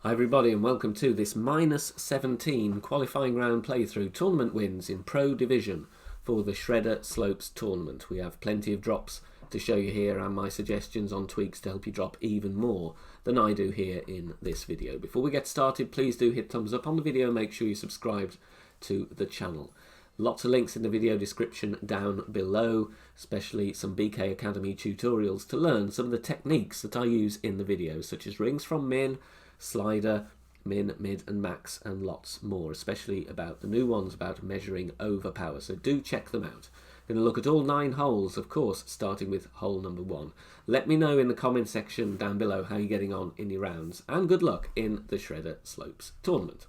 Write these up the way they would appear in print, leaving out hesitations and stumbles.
Hi everybody and welcome to this -17 qualifying round playthrough tournament wins in Pro Division for the Shredder Slopes tournament. We have plenty of drops to show you here and my suggestions on tweaks to help you drop even more than I do here in this video. Before we get started, please do hit thumbs up on the video, make sure you're subscribed to the channel. Lots of links in the video description down below, especially some BK Academy tutorials to learn some of the techniques that I use in the videos, such as rings from min, slider, min, mid and max, and lots more, especially about the new ones about measuring overpower, so do check them out. Going to look at all 9 holes, of course, starting with hole number 1. Let me know in the comment section down below how you're getting on in your rounds, and good luck in the Shredder Slopes tournament.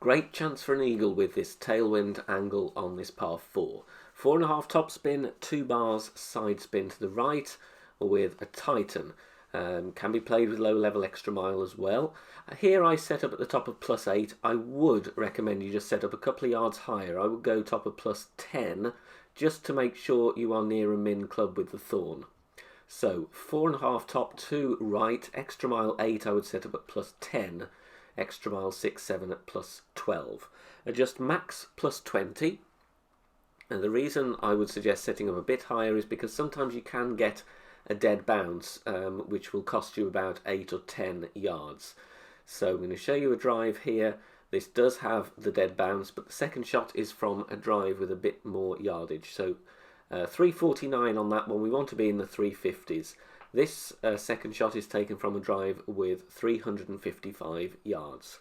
Great chance for an eagle with this tailwind angle on this par 4. 4.5 top spin, 2 bars side spin to the right, or with a Titan. Can be played with low level extra mile as well. Here I set up at the top of +8. I would recommend you just set up a couple of yards higher. I would go top of +10 just to make sure you are near a min club with the thorn. So 4.5 top, 2 right, extra mile 8 I would set up at +10. Extra mile 6, 7 at +12. Adjust max +20. And the reason I would suggest setting up a bit higher is because sometimes you can get a dead bounce, which will cost you about 8 or 10 yards. So I'm going to show you a drive here. This does have the dead bounce, but the second shot is from a drive with a bit more yardage. So 349 on that one. We want to be in the 350s. This second shot is taken from a drive with 355 yards.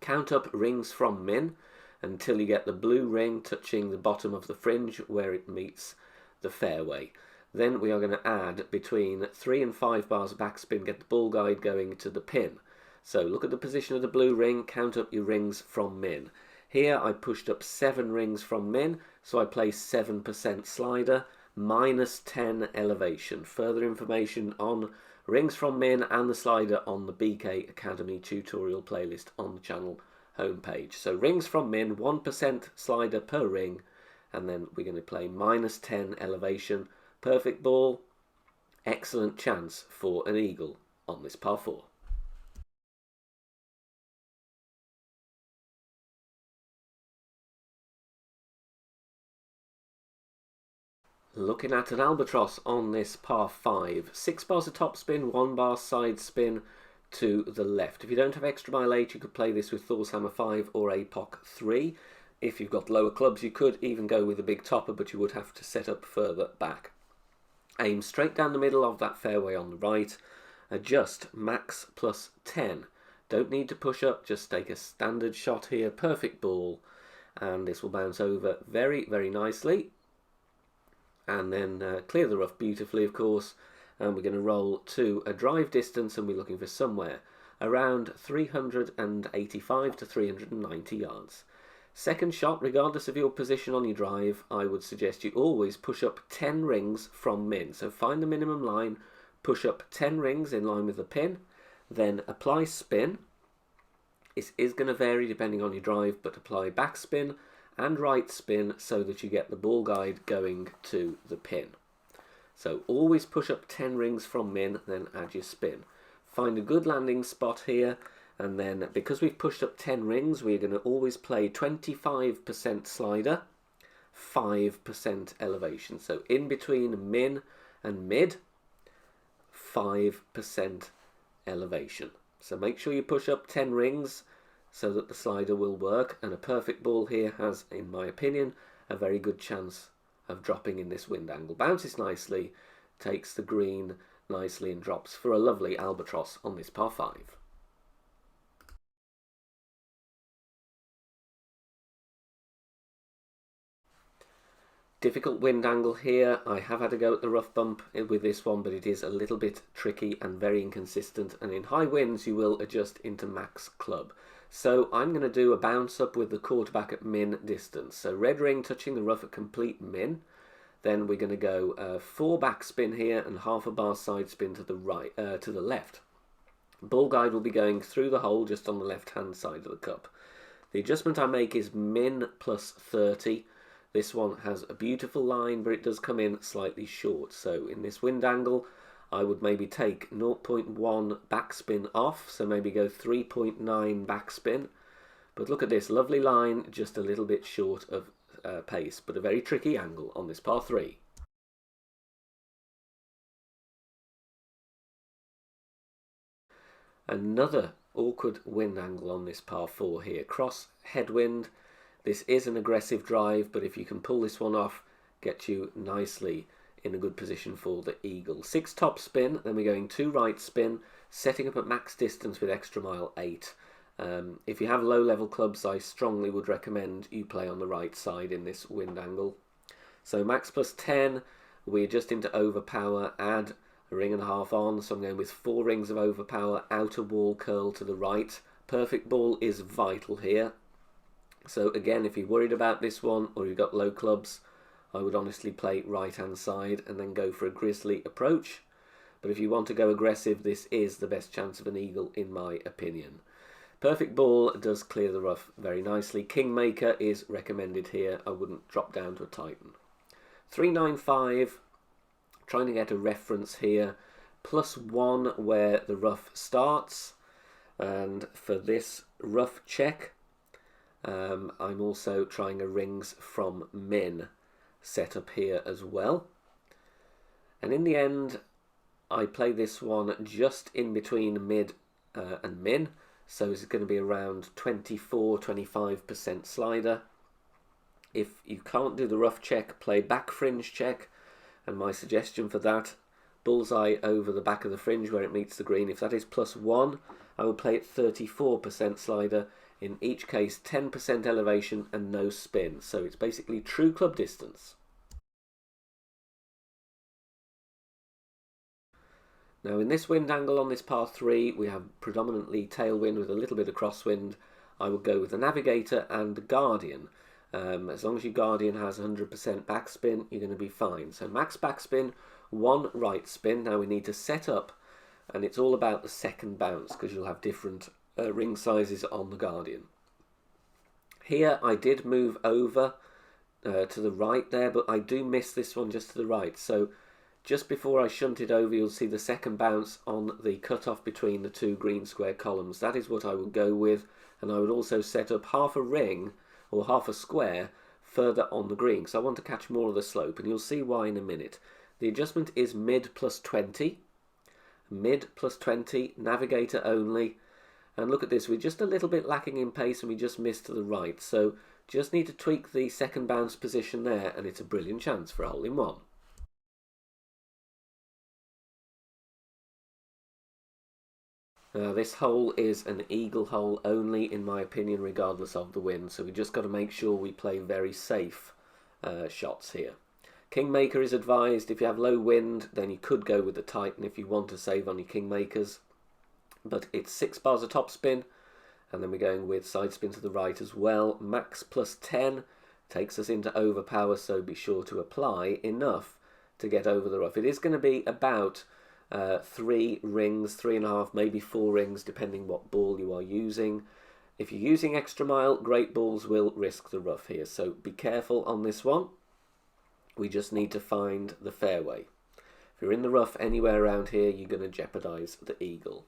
Count up rings from min until you get the blue ring touching the bottom of the fringe where it meets the fairway. Then we are going to add between 3 and 5 bars of backspin, get the ball guide going to the pin. So look at the position of the blue ring, count up your rings from min. Here I pushed up 7 rings from min, so I placed 7% slider, -10 elevation. Further information on rings from min and the slider on the BK Academy tutorial playlist on the channel homepage. So rings from min, 1% slider per ring, and then we're going to play -10 elevation. Perfect ball, excellent chance for an eagle on this par 4. Looking at an albatross on this par 5, 6 bars of top spin, 1 bar side spin to the left. If you don't have extra mile 8, you could play this with Thor's Hammer 5 or APOC 3. If you've got lower clubs, you could even go with a big topper, but you would have to set up further back. Aim straight down the middle of that fairway on the right. Adjust max +10. Don't need to push up, just take a standard shot here. Perfect ball, and this will bounce over very, very nicely. And then clear the rough beautifully, of course, and we're going to roll to a drive distance, and we're looking for somewhere around 385 to 390 yards. Second shot, regardless of your position on your drive, I would suggest you always push up 10 rings from min. So find the minimum line, push up 10 rings in line with the pin, then apply spin. It is going to vary depending on your drive, but apply backspin and right spin so that you get the ball guide going to the pin. So always push up 10 rings from min, then add your spin. Find a good landing spot here, and then because we've pushed up 10 rings, we're going to always play 25% slider, 5% elevation. So in between min and mid, 5% elevation. So make sure you push up 10 rings so that the slider will work, and a perfect ball here has, in my opinion, a very good chance of dropping in this wind angle. Bounces nicely, takes the green nicely and drops for a lovely albatross on this par 5. Difficult wind angle here. I have had to go at the rough bump with this one, but it is a little bit tricky and very inconsistent, and in high winds you will adjust into max club. So I'm going to do a bounce up with the quarterback at min distance. So red ring touching the rough at complete min. Then we're going to go 4 backspin here and half a bar side spin to the right, to the left. Ball guide will be going through the hole just on the left hand side of the cup. The adjustment I make is min +30. This one has a beautiful line, but it does come in slightly short. So in this wind angle, I would maybe take 0.1 backspin off, so maybe go 3.9 backspin. But look at this lovely line, just a little bit short of pace, but a very tricky angle on this par 3. Another awkward wind angle on this par 4 here. Cross headwind. This is an aggressive drive, but if you can pull this one off, get you nicely in a good position for the eagle. 6 top spin, then we're going 2 right spin, setting up at max distance with extra mile 8. If you have low level clubs, I strongly would recommend you play on the right side in this wind angle. So max plus 10, we're just into overpower, add a ring and a half on, so I'm going with 4 rings of overpower, outer wall curl to the right. Perfect ball is vital here. So again, if you're worried about this one or you've got low clubs, I would honestly play right hand side and then go for a grizzly approach. But if you want to go aggressive, this is the best chance of an eagle in my opinion. Perfect ball does clear the rough very nicely. Kingmaker is recommended here. I wouldn't drop down to a Titan. 395, trying to get a reference here. +1 where the rough starts. And for this rough check, I'm also trying a rings from min set up here as well. And in the end, I play this one just in between mid and min. So it's going to be around 24-25% slider. If you can't do the rough check, play back fringe check. And my suggestion for that, bullseye over the back of the fringe where it meets the green. If that is +1, I will play it 34% slider. In each case, 10% elevation and no spin. So it's basically true club distance. Now in this wind angle on this par 3, we have predominantly tailwind with a little bit of crosswind. I would go with the Navigator and the Guardian. As long as your Guardian has 100% backspin, you're going to be fine. So max backspin, 1 right spin. Now we need to set up, and it's all about the second bounce because you'll have different ring sizes on the Guardian. Here I did move over to the right there, but I do miss this one just to the right. So just before I shunt it over, you'll see the second bounce on the cutoff between the 2 green square columns. That is what I would go with, and I would also set up half a ring or half a square further on the green, so I want to catch more of the slope, and you'll see why in a minute. The adjustment is mid +20, mid +20, Navigator only, and look at this, we're just a little bit lacking in pace and we just missed to the right, so just need to tweak the second bounce position there, and it's a brilliant chance for a hole in one. Now this hole is an eagle hole only in my opinion, regardless of the wind, so we just got to make sure we play very safe shots here. Kingmaker is advised. If you have low wind, then you could go with the Titan if you want to save on your Kingmakers, but it's 6 bars of topspin, and then we're going with side spin to the right as well. Max +10 takes us into overpower, so be sure to apply enough to get over the rough. It is going to be about 3 rings, 3.5, maybe 4 rings, depending what ball you are using. If you're using extra mile, great balls will risk the rough here, so be careful on this one. We just need to find the fairway. If you're in the rough anywhere around here, you're going to jeopardize the eagle.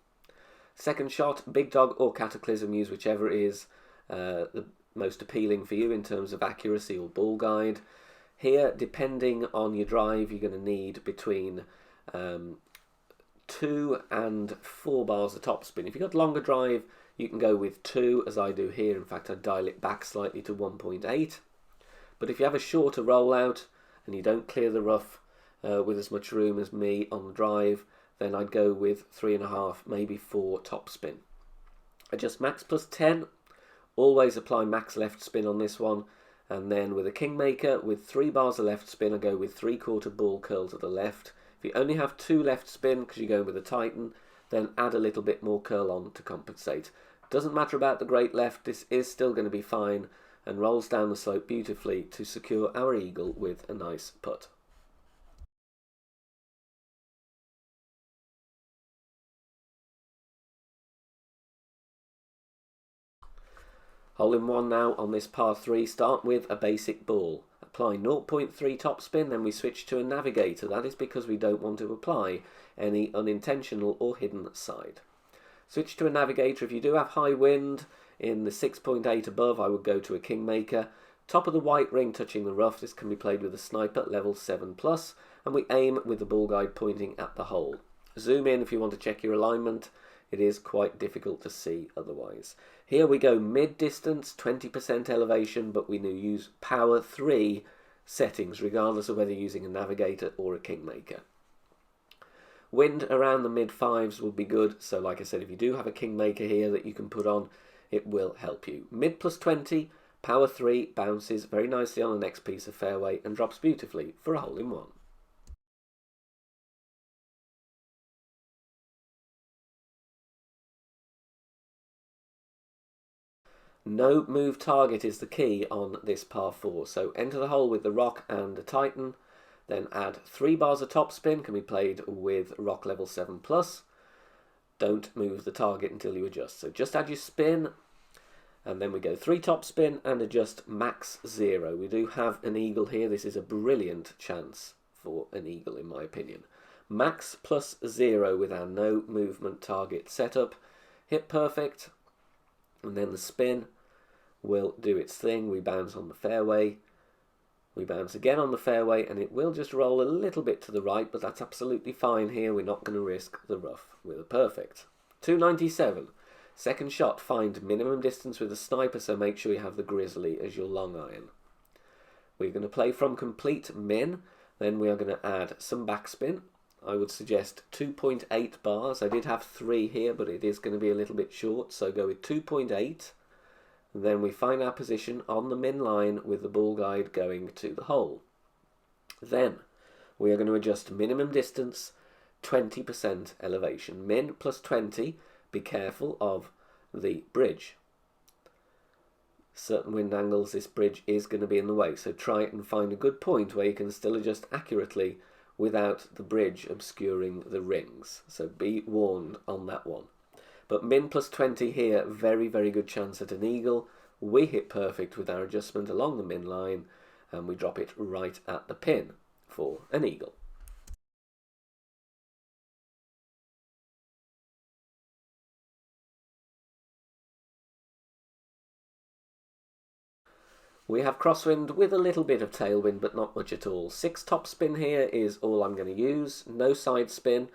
Second shot, Big Dog or Cataclysm, use whichever is the most appealing for you in terms of accuracy or ball guide. Here, depending on your drive, you're going to need between 2 and 4 bars of topspin. If you've got longer drive, you can go with 2, as I do here. In fact, I dial it back slightly to 1.8. But if you have a shorter rollout and you don't clear the rough with as much room as me on the drive, then I'd go with 3.5, maybe 4 topspin. Adjust max +10. Always apply max left spin on this one. And then with a Kingmaker, with 3 bars of left spin, I go with 3/4 ball curl to the left. If you only have 2 left spin because you're going with a Titan, then add a little bit more curl on to compensate. Doesn't matter about the great left, this is still going to be fine and rolls down the slope beautifully to secure our eagle with a nice putt. Hole in one now on this par 3. Start with a basic ball. apply 0.3 topspin, then we switch to a navigator. That is because we don't want to apply any unintentional or hidden side. Switch to a navigator. If you do have high wind in the 6.8 above, I would go to a kingmaker. Top of the white ring touching the rough. This can be played with a sniper, level 7+, and we aim with the ball guide pointing at the hole. Zoom in if you want to check your alignment. It is quite difficult to see otherwise. Here we go mid-distance, 20% elevation, but we use power 3 settings, regardless of whether you're using a navigator or a kingmaker. Wind around the mid-5s will be good, so like I said, if you do have a kingmaker here that you can put on, it will help you. Mid plus 20, power 3, bounces very nicely on the next piece of fairway and drops beautifully for a hole-in-one. No move target is the key on this par 4, so enter the hole with the rock and a Titan, then add 3 bars of topspin, can be played with rock level 7+. Don't move the target until you adjust, so just add your spin, and then we go 3 topspin and adjust max 0. We do have an eagle here. This is a brilliant chance for an eagle in my opinion. Max plus 0 with our no movement target setup. Hit perfect, and then the spin will do its thing. We bounce on the fairway, we bounce again on the fairway, and it will just roll a little bit to the right, but that's absolutely fine here. We're not going to risk the rough with a perfect. 297. Second shot, find minimum distance with a sniper, so make sure you have the Grizzly as your long iron. We're going to play from complete min, then we are going to add some backspin. I would suggest 2.8 bars. I did have 3 here, but it is going to be a little bit short, so go with 2.8. Then we find our position on the min line with the ball guide going to the hole. Then we are going to adjust minimum distance, 20% elevation. Min plus 20, be careful of the bridge. Certain wind angles, this bridge is going to be in the way, so try it and find a good point where you can still adjust accurately without the bridge obscuring the rings. So be warned on that one. But min plus 20 here, very, very good chance at an eagle. We hit perfect with our adjustment along the min line, and we drop it right at the pin for an eagle. We have crosswind with a little bit of tailwind, but not much at all. 6 topspin here is all I'm going to use. No side spin.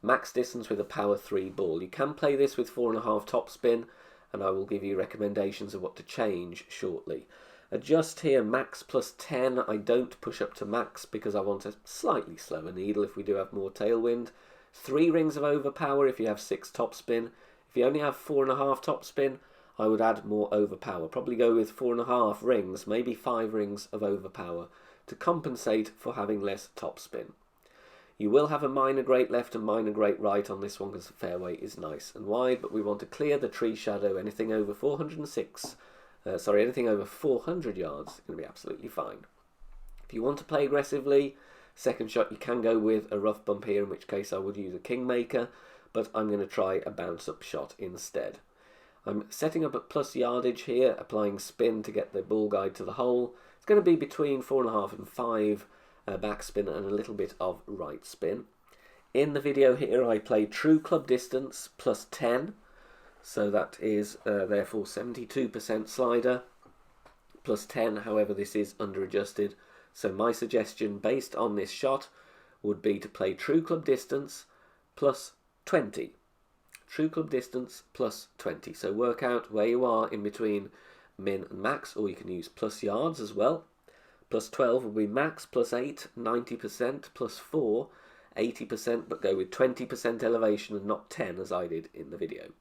Max distance with a power 3 ball. You can play this with 4.5 topspin, and I will give you recommendations of what to change shortly. Adjust here max plus 10. I don't push up to max because I want a slightly slower needle if we do have more tailwind. 3 rings of overpower if you have 6 topspin. If you only have 4.5 topspin, I would add more overpower. Probably go with 4.5 rings, maybe 5 rings of overpower to compensate for having less topspin. You will have a minor great left and minor great right on this one because the fairway is nice and wide, but we want to clear the tree shadow. Anything over 400 yards is going to be absolutely fine. If you want to play aggressively, second shot you can go with a rough bump here, in which case I would use a kingmaker, but I'm going to try a bounce up shot instead. I'm setting up at plus yardage here, applying spin to get the ball guide to the hole. It's going to be between 4.5 and 5 backspin and a little bit of right spin. In the video here I played true club distance plus 10, so that is therefore 72% slider plus 10. However, this is under adjusted, so my suggestion based on this shot would be to play true club distance plus 20. True club distance plus 20. So work out where you are in between min and max, or you can use plus yards as well. Plus 12 will be max, plus 8, 90%, plus 4, 80%, but go with 20% elevation and not 10 as I did in the video.